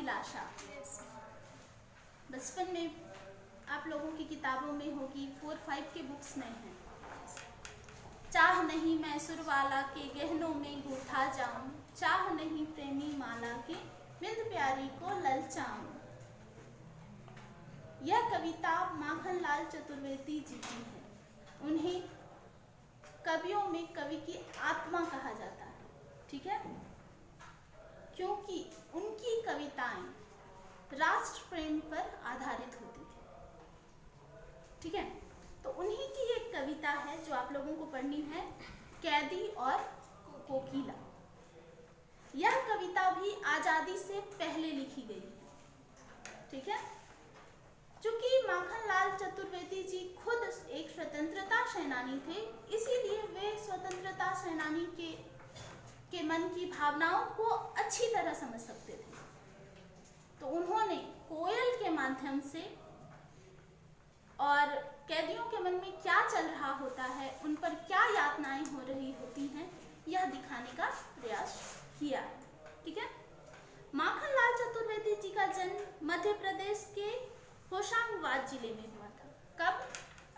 अभिलाषा बचपन में आप लोगों की किताबों में होगी, 4-5 के बुक्स में है। चाह नहीं मैं सुरवाला के गहनों में गूंथा जाऊं, चाह नहीं प्रेमी माला के बिंद प्यारी को ललचाऊं। यह कविता माखनलाल चतुर्वेदी जी की है। उन्हें कवियों में कवि की आत्मा कहा जाता है, ठीक है, क्योंकि उनकी कविताएं राष्ट्र प्रेम पर आधारित होती थी, ठीक है। तो उन्हीं की एक कविता है जो आप लोगों को पढ़नी है, कैदी और कोकिला। यह कविता भी आजादी से पहले लिखी गई है, ठीक है। चूंकि माखनलाल चतुर्वेदी जी खुद एक स्वतंत्रता सेनानी थे, इसीलिए वे स्वतंत्रता सेनानी के मन की भावनाओं को अच्छी तरह समझ सकते थे। तो उन्होंने कोयल के माध्यम से और कैदियों के मन में क्या चल रहा होता है, उन पर क्या यातनाएं हो रही होती हैं, यह दिखाने का प्रयास किया है, ठीक है। माखनलाल चतुर्वेदी जी का जन्म मध्य प्रदेश के होशंगाबाद जिले में हुआ था। कब?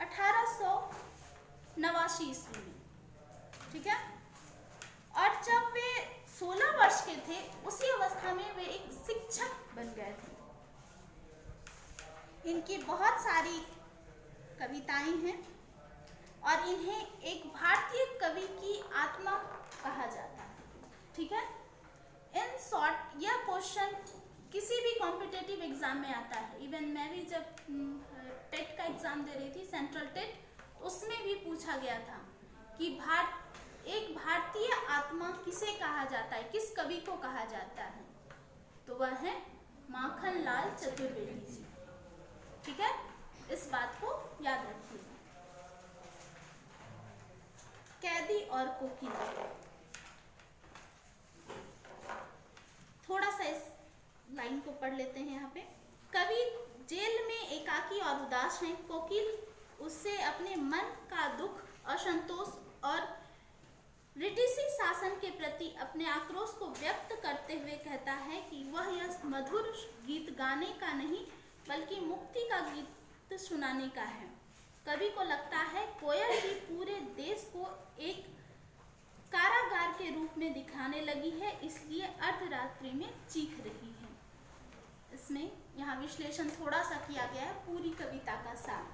1889 ईस्वी में, ठीक है। और जब वे 16 वर्ष के थे, उसी अवस्था में वे एक शिक्षक बन गए थे। इनकी बहुत सारी कविताएं हैं और इन्हें एक भारतीय कवि की आत्मा कहा जाता है, ठीक है। इन शॉर्ट यह क्वेश्चन किसी भी कॉम्पिटिटिव एग्जाम में आता है। इवन मैं भी जब टेट का एग्जाम दे रही थी, सेंट्रल टेट, उसमें भी पूछा गया था कि एक भारतीय आत्मा किसे कहा जाता है, किस कवि को कहा जाता है, तो वह है माखनलाल चतुर्वेदी जी, ठीक है। इस बात को याद रखिए। कैदी और कोकिला, थोड़ा सा इस लाइन को पढ़ लेते हैं। यहाँ पे कवि जेल में एकाकी और उदास हैं। कोकिल उससे अपने मन का दुख, असंतोष और ब्रिटिशी शासन के प्रति अपने आक्रोश को व्यक्त करते हुए कहता है कि वह यह मधुर गीत गाने का नहीं बल्कि मुक्ति का गीत सुनाने का है। कवि को लगता है कोयल भी पूरे देश को एक कारागार के रूप में दिखाने लगी है, इसलिए अर्धरात्रि में चीख रही है। इसमें यहाँ विश्लेषण थोड़ा सा किया गया है पूरी कविता का सार,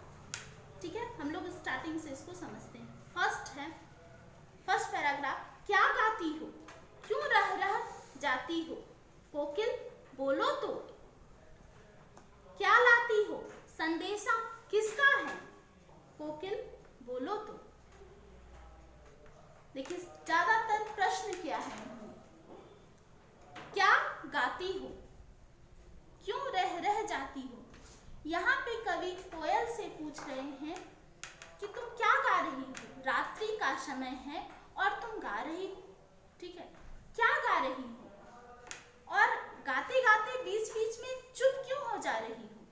ठीक है। हम लोग स्टार्टिंग से इसको समझते हैं। फर्स्ट पैराग्राफ, क्या गाती हो, क्यों रह रह जाती हो, कोकिल बोलो तो, क्या लाती हो, संदेशा किसका है, कोकिल बोलो तो। देखिए ज्यादातर प्रश्न क्या है, क्या गाती हो, क्यों रह जाती हो। यहाँ पे कवि कोयल से पूछ रहे हैं कि तुम क्या गा रही हो, रात्रि का समय है और तुम गा रही हो, ठीक है, क्या गा रही हो, और गाते गाते बीच बीच में चुप क्यों हो जा रही हो,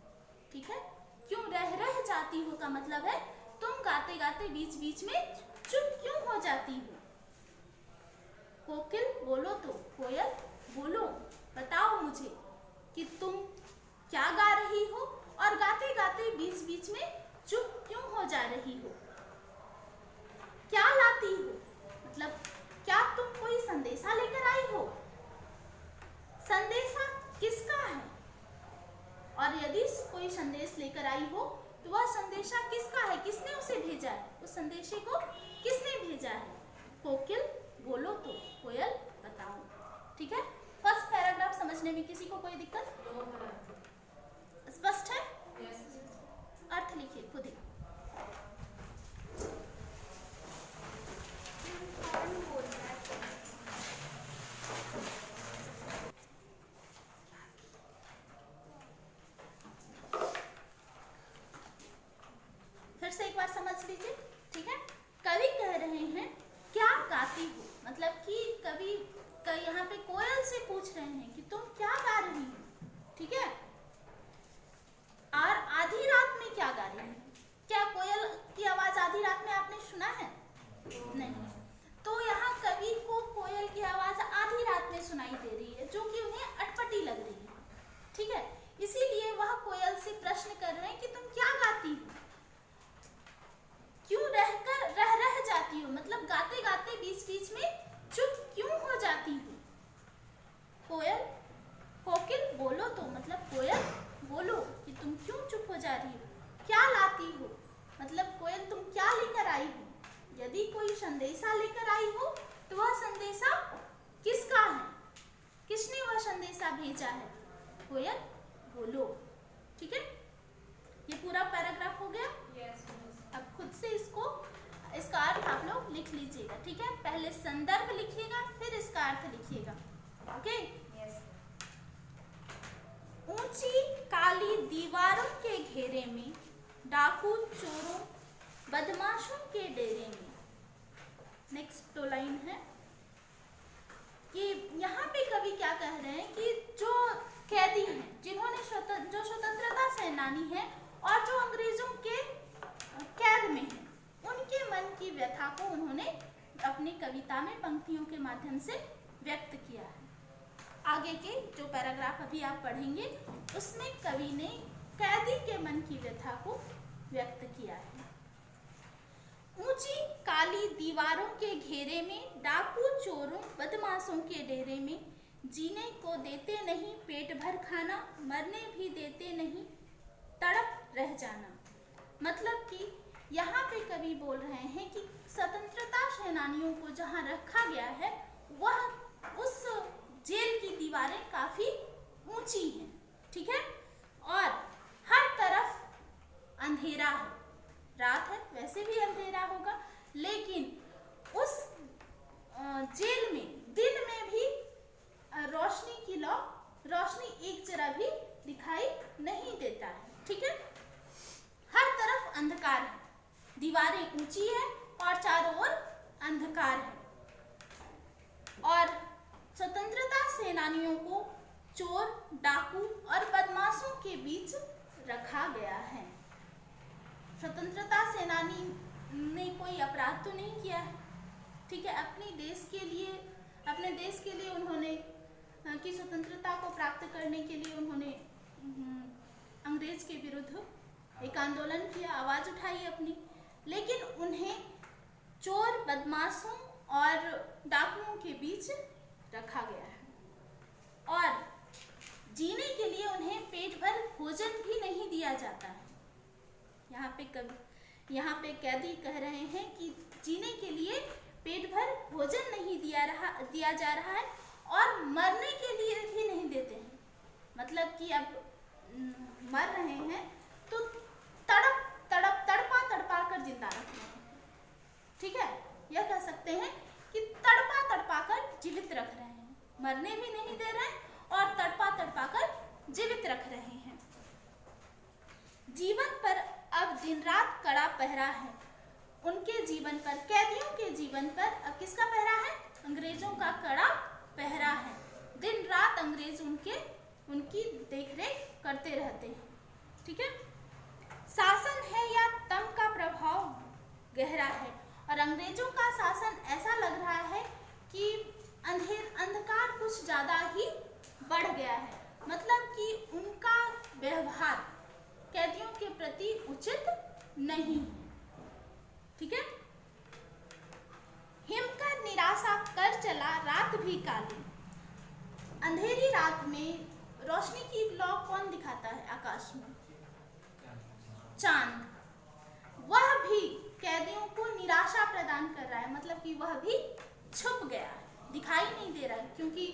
ठीक है। क्यों रह जाती हो का मतलब है तुम गाते गाते बीच बीच में चुप क्यों हो जाती हो। कोकिल बोलो तो, कोयल बोलो, बताओ मुझे कि तुम क्या गा रही हो और गाते गाते बीच बीच में चुप क्यों हो जा रही हो। क्या लाती हो मतलब क्या तुम कोई संदेशा लेकर आई हो, संदेशा किसका है, और यदि कोई संदेश लेकर आई हो तो वह संदेशा किसका है, किसने उसे भेजा है, उस संदेशे को किसने भेजा है। कोकिल बोलो तो, कोयल बताओ, ठीक है। फर्स्ट पैराग्राफ समझने में किसी को कोई दिक्कत? स्पष्ट है? अर्थ लिखिए खुद ही। फिर से एक बार समझ लीजिए, ठीक है। कवि कह रहे हैं क्या गाती हो, मतलब कि कवि यहाँ पे कोयल से पूछ रहे हैं कि तुम क्या गा रही हो, ठीक है, और आधी रात में क्या गा रही हो। क्या कोयल की आवाज आधी रात में आपने सुना है? नहीं। तो यहाँ कवि को कोयल की आवाज आधी रात में सुनाई दे रही है, जो कि उन्हें अटपटी लग रही है, किसने वह संदेशा भेजा है? कोयल बोलो। ठीक है, ये पूरा पैराग्राफ हो गया। अब खुद से इसका अर्थ आप लोग लिख लीजिएगा। ठीक है, पहले संदर्भ लिखिएगा, फिर इसका अर्थ लिखिएगा। ओके। ऊंची काली दीवारों के घेरे में, डाकू चोरों बदमाशों के डेरे में। नेक्स्ट तो लाइन है कि यहाँ पे कवि क्या कह रहे हैं कि जो कैदी हैं, जिन्होंने जो स्वतंत्रता सेनानी हैं और जो अंग्रेजों के कैद में हैं, उनके मन की व्यथा को उन्होंने अपनी कविता में पंक्तियों के माध्यम से व्यक्त किया है। आगे के जो पैराग्राफ अभी आप पढ़ेंगे उसमें कवि ने कैदी के मन की व्यथा को व्यक्त किया है। ऊंची काली दीवारों के घेरे में, डाकू चोरों बदमाशों के डेरे में, जीने को देते नहीं पेट भर खाना, मरने भी देते नहीं तड़प रह जाना। मतलब कि यहाँ पे कवि बोल रहे हैं कि स्वतंत्रता सेनानियों को जहाँ रखा गया है वह उस जेल की दीवारें काफी ऊंची हैं। ठीक है, और हर तरफ अंधेरा है। रात है, वैसे भी अंधेरा होगा, लेकिन उस जेल में दिन में भी रोशनी एक जरा भी दिखाई नहीं देता है। ठीक है, हर तरफ अंधकार है, दीवारें ऊंची है और चारों ओर अंधकार है। और स्वतंत्रता सेनानियों को चोर, डाकू और बदमाशों के बीच रखा गया है। स्वतंत्रता सेनानी ने कोई अपराध तो नहीं किया है। ठीक है, अपने देश के लिए उन्होंने की स्वतंत्रता को प्राप्त करने के लिए उन्होंने अंग्रेज के विरुद्ध एक आंदोलन किया, आवाज उठाई अपनी, लेकिन उन्हें चोर, बदमाशों और डाकुओं के बीच रखा गया है और जीने के लिए उन्हें पेट भर भोजन भी नहीं दिया जाता है। यहाँ पे कैदी कह रहे हैं कि जीने के लिए पेट भर भोजन नहीं दिया जा रहा है और मरने के लिए भी नहीं देते हैं। मतलब कि अब मर रहे हैं तो तड़पा कर जिंदा रख रहे हैं। ठीक है, यह कह सकते हैं कि तड़पा कर जीवित रख रहे हैं, मरने भी नहीं दे रहे हैं और तड़पा कर जीवित रख रहे हैं। जीवन पर अब दिन रात कड़ा पहरा है। उनके जीवन पर, कैदियों के जीवन पर अब किसका पहरा है? अंग्रेजों का कड़ा पहरा है। दिन रात अंग्रेज उनकी देखरेख करते रहते हैं। ठीक है, शासन है या तम का प्रभाव गहरा है और अंग्रेजों का शासन ऐसा लग रहा है कि अंधकार कुछ ज्यादा ही बढ़ गया है। मतलब कि उनका व्यवहार कैदियों के प्रति उचित नहीं है। ठीक है, हिमकर निराशा कर चला रात भी काली। अंधेरी रात में रोशनी की लौ कौन दिखाता है आकाश में? चांद। वह भी कैदियों को निराशा प्रदान कर रहा है, मतलब कि वह भी छुप गया है, दिखाई नहीं दे रहा है, क्योंकि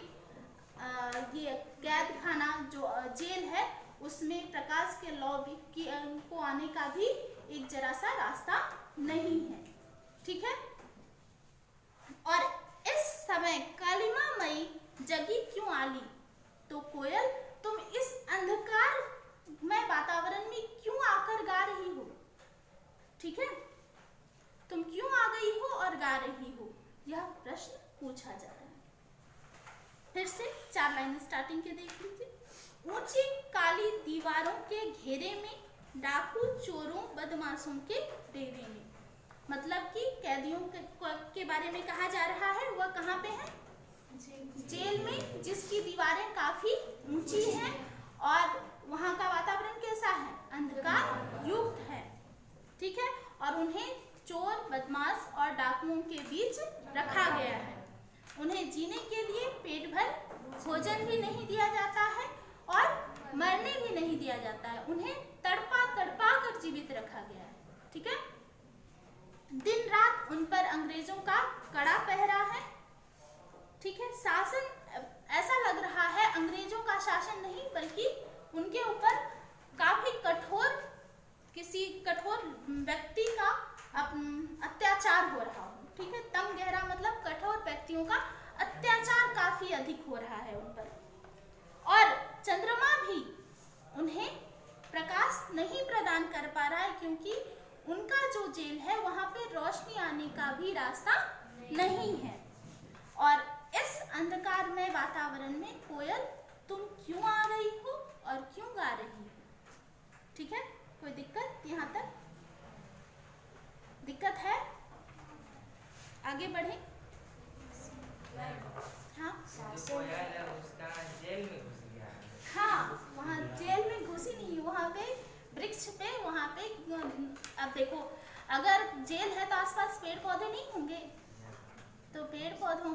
ये कैद खाना जो जेल है उसमें प्रकाश के लौ को आने का भी एक जरा सा रास्ता नहीं है। ठीक है, और इस समय कालिमामयी जगी क्यों आली? तो कोयल, तुम इस अंधकारमय वातावरण में क्यों आकर गा रही हो? ठीक है, तुम क्यों आ गई हो और गा रही हो? यह प्रश्न पूछा जा रहा है। फिर से 4 लाइन स्टार्टिंग के देख लीजिए। ऊंची काली दीवारों के घेरे में, डाकू चोरों बदमाशों के डेरे में। मतलब कि कैदियों के बारे में कहा जा रहा है, वह कहाँ पे है? जेल में, जिसकी दीवारें काफी ऊंची हैं और वहाँ का वातावरण कैसा है? अंधकार युक्त है। ठीक है, और उन्हें चोर, बदमाश और डाकुओं के बीच रखा गया है। उन्हें जीने के लिए पेट भर भोजन भी नहीं दिया जाता है और मरने भी नहीं दिया जाता है। उन्हें तड़पा कर जीवित रखा गया है। ठीक है, दिन रात उन पर अंग्रेजों का कड़ा पहरा है। ठीक है, शासन ऐसा लग रहा है अंग्रेजों का शासन नहीं बल्कि उनके ऊपर काफी कठोर, किसी कठोर व्यक्ति का अत्याचार हो रहा हो। ठीक है, तम गहरा मतलब कठोर व्यक्तियों का अत्याचार काफी अधिक हो रहा है उन पर, और चंद्रमा भी उन्हें प्रकाश नहीं प्रदान कर पा रहा है क्योंकि उनका जो जेल है वहां पे रोशनी आने का भी रास्ता नहीं है। और इस अंधकारमय वातावरण में कोयल तुम क्यों आ रही हो और क्यों गा रही हो? ठीक है, कोई दिक्कत यहाँ तक? दिक्कत है? आगे बढ़े। हाँ, उसका जेल में घुस गया। हाँ, वहाँ जेल में घुसी नहीं, वहाँ पे वृक्ष पे, वहाँ पे अब देखो, अगर जेल है तो आसपास पेड़ पौधे नहीं होंगे, तो पेड़ पौधों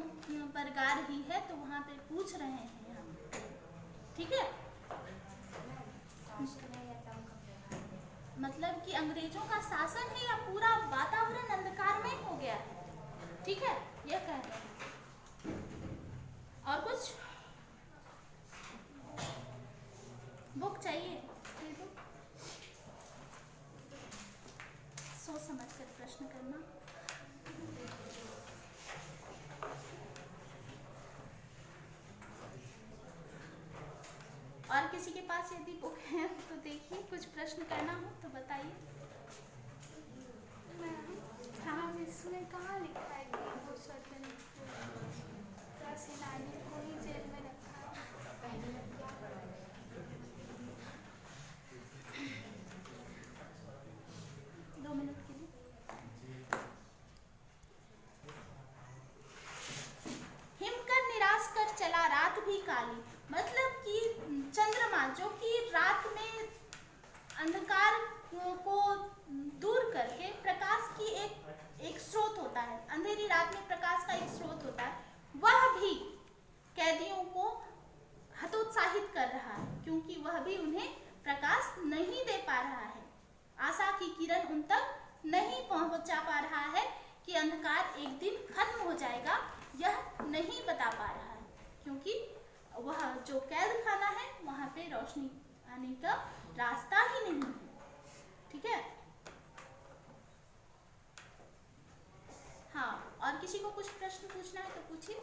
पर गा रही है, तो वहाँ पे पूछ रहे हैं हम। ठीक है, मतलब कि अंग्रेजों का शासन है या पूरा वातावरण अंधकारमय हो गया है। ठीक है, यह कह रहे हैं। और कुछ बुक चाहिए? सोच समझ कर प्रश्न करना। और किसी के पास यदि बुक है तो देखिए, कुछ प्रश्न करना हो तो बताइए। हाँ, इसमें कहाँ लिखा है कि वो सर्जन सेनानी को ही जेल में रखा है? दो मिनट के लिए। हिमकर निराश कर चला रात भी काली, मतलब कि चंद्रमा जो कि रात में अंधकार को दूर करके प्रकाश की एक स्रोत होता है, अंधेरी रात में प्रकाश का एक स्रोत होता है, वह भी कैदियों को हतोत्साहित कर रहा है क्योंकि वह भी उन्हें प्रकाश नहीं दे पा रहा है। आशा की किरण उन तक नहीं पहुंचा पा रहा है कि अंधकार एक दिन खत्म हो जाएगा, यह नहीं बता पा रहा है क्योंकि वह जो कैद खाना है वहां पे रोशनी आने का रास्ता ही नहीं है। ठीक है, हाँ, और किसी को कुछ प्रश्न पूछना है तो पूछिए।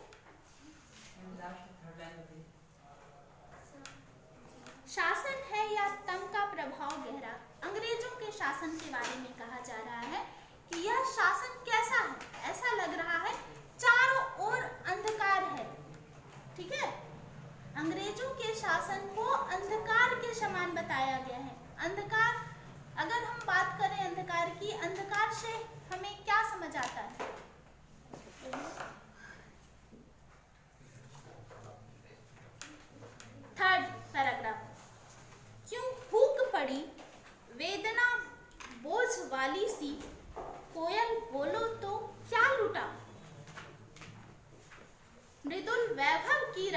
शासन है या तम का प्रभाव गहरा, अंग्रेजों के शासन के बारे में कहा जा रहा है कि यह शासन कैसा है, ऐसा लग रहा है चारों ओर अंधकार है। ठीक है, अंग्रेजों के शासन को अंधकार के समान बताया गया है। अंधकार, अगर हम बात करें अंधकार की, अंधकार से हमें क्या समझ आता है? थर्ड पैराग्राफ, क्यों भूख पड़ी वेदना बोझ वाली सी, कोयल बोलो तो क्या लूटा, मृदुल वैभव की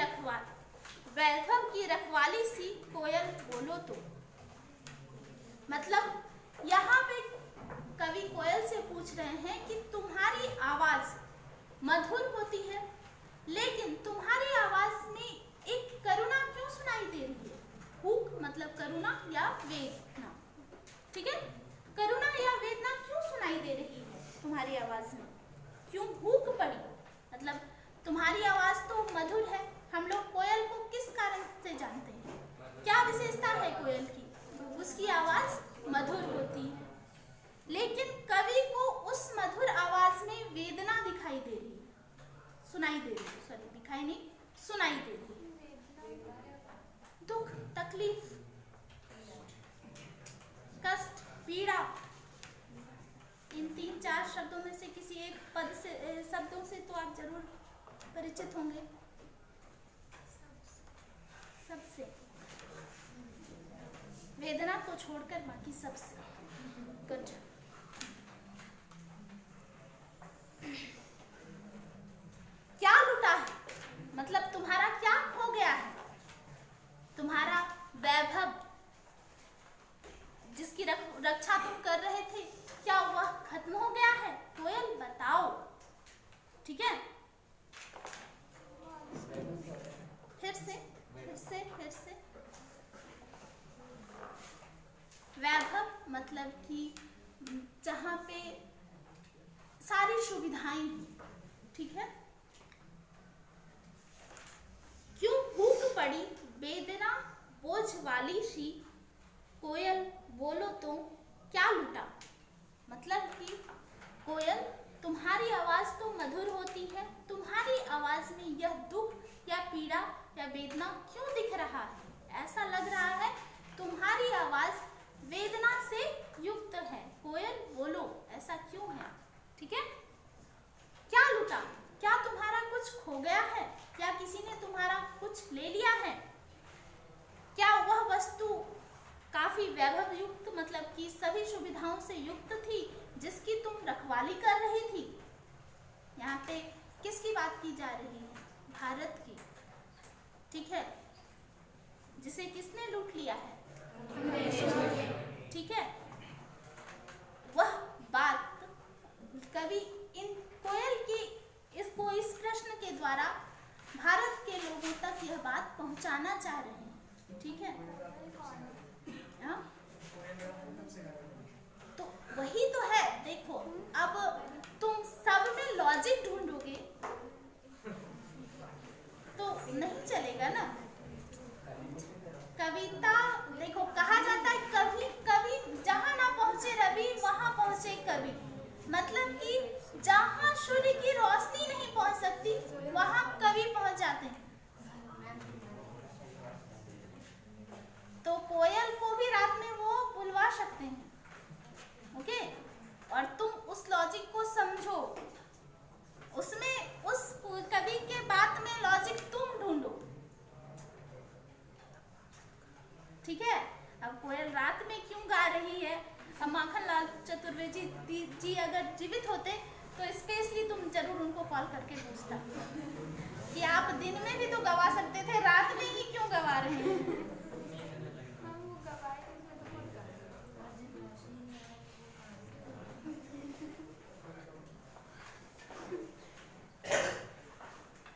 रखवाली सी, कोयल बोलो तो। मतलब यहाँ पे कवि कोयल से पूछ रहे हैं कि तुम्हारी आवाज मधुर होती है, लेकिन तुम्हारी आवाज में एक करुणा क्यों सुनाई दे रही है? भूख मतलब करुणा या वेदना। ठीक है, करुणा या वेदना क्यों सुनाई दे रही है तुम्हारी आवाज में? क्यों भूख पड़ी, मतलब तुम्हारी आवाज तो मधुर है। हम लोग कोयल को किस कारण से जानते हैं? क्या विशेषता है कोयल की? उसकी आवाज मधुर होती है, लेकिन कवि को उस मधुर आवाज में वेदना दिखाई दे रही है, सुनाई दे रही है, सॉरी दिखाई नहीं, सुनाई दे रही है। दुख, तकलीफ, कष्ट, पीड़ा, इन 3-4 शब्दों में से किसी एक पद से, शब्दों से तो आप जरूर परिचित होंगे। सबसे, वेदना को छोड़कर बाकी सबसे। गुड। क्या लूटा है, मतलब तुम्हारा क्या खो गया है? तुम्हारा वैभव जिसकी रक्षा तुम कर रहे थे, क्या वह खत्म हो गया है? कोयल बताओ। ठीक है, नहाई हूँ। ठीक है। क्यों भूख पड़ी बेदना बोझ वाली सी, कोयल बोलो तो क्या लूटा। मतलब कि कोयल तुम्हारी आवाज तो मधुर होती है, तुम्हारी आवाज में यह दुख या पीड़ा या वेदना क्यों दिख रहा है। ऐसा लग रहा है तुम्हारी आवाज वेदना से युक्त है। कोयल बोलो ऐसा क्यों है। ठीक है। क्या लूटा, क्या तुम्हारा कुछ खो गया है, क्या किसी ने तुम्हारा कुछ ले लिया है। क्या वह वस्तु काफी वैभव युक्त मतलब कि सभी सुविधाओं से युक्त थी जिसकी तुम रखवाली कर रही थी। यहाँ पे किसकी बात की जा रही है, भारत की। ठीक है। जिसे किसने लूट लिया है, ठीक है। वह बात कवि इन कोयल की इस प्रश्न के द्वारा भारत के लोगों तक यह बात पहुंचाना चाह रहे हैं। ठीक है। हाँ? तो वही तो है। देखो अब तुम सब में लॉजिक ढूंढोगे तो नहीं चलेगा ना। कविता देखो कहा जाता है कभी कभी जहां ना पहुंचे रवि वहां पहुंचे कवि। मतलब कि जहां सूर्य की रोशनी नहीं पहुंच सकती वहां कवि पहुंच जाते हैं। तो कोयल को भी रात में वो बुलवा सकते हैं। ओके। और तुम उस लॉजिक को समझो, उसमें उस कवि के बात में लॉजिक तुम ढूंढो। ठीक है। अब कोयल रात में क्यों गा रही है। अब माखनलाल चतुर्वेदी जी अगर जीवित होते तो स्पेशली तुम जरूर उनको कॉल करके पूछता कि आप दिन में भी तो गवा सकते थे, रात में ही क्यों गवा रहे हैं।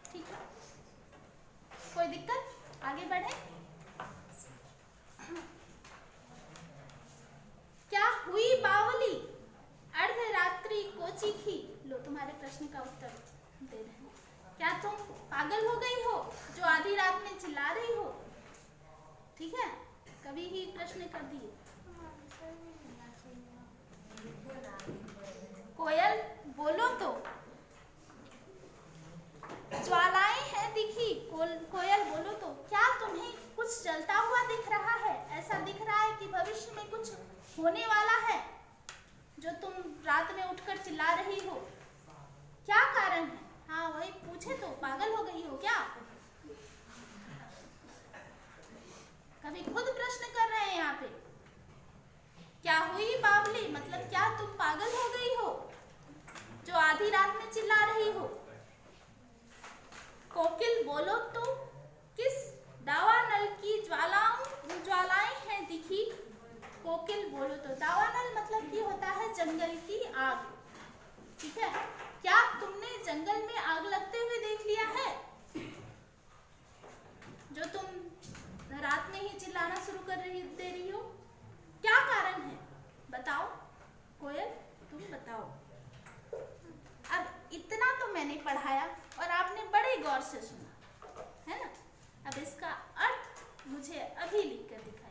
ठीक है। कोई दिक्कत, आगे बढ़े। क्या हुई बावली अर्धरात्रि को चीखी। लो तुम्हारे प्रश्न का उत्तर दे रहे हैं। क्या तुम पागल हो गई हो जो आधी रात में चिल्ला रही हो। ठीक है। कभी ही प्रश्न कर दिए। कोयल बोलो तो ज्वालाएं हैं दिखी। कोयल बोलो तो क्या तुम्हें कुछ जलता हुआ दिख रहा है। ऐसा दिख रहा है कि भविष्य में कुछ होने वाला है जो तुम रात में उठकर चिल्ला रही हो। क्या कारण है। हाँ वही पूछे तो पागल हो गई हो क्या। कभी खुद प्रश्न कर रहे हैं यहाँ पे। क्या हुई बावली मतलब क्या तुम पागल हो गई हो जो आधी रात में चिल्ला रही हो। कोकिल बोलो तो किस दावानल की ज्वालाएं हैं दिखी। कोकिल बोलो तो दावानल मतलब कि होता है जंगल की आग। ठीक है। क्या तुमने जंगल में आग लगते हुए देख लिया है जो तुम रात में ही चिल्लाना शुरू कर दे रही हो। क्या कारण है बताओ। कोयल तुम बताओ। अब इतना तो मैंने पढ़ाया और आपने बड़े गौर से सुना है ना। अब इसका अर्थ मुझे अभी लिख कर दिखाइए।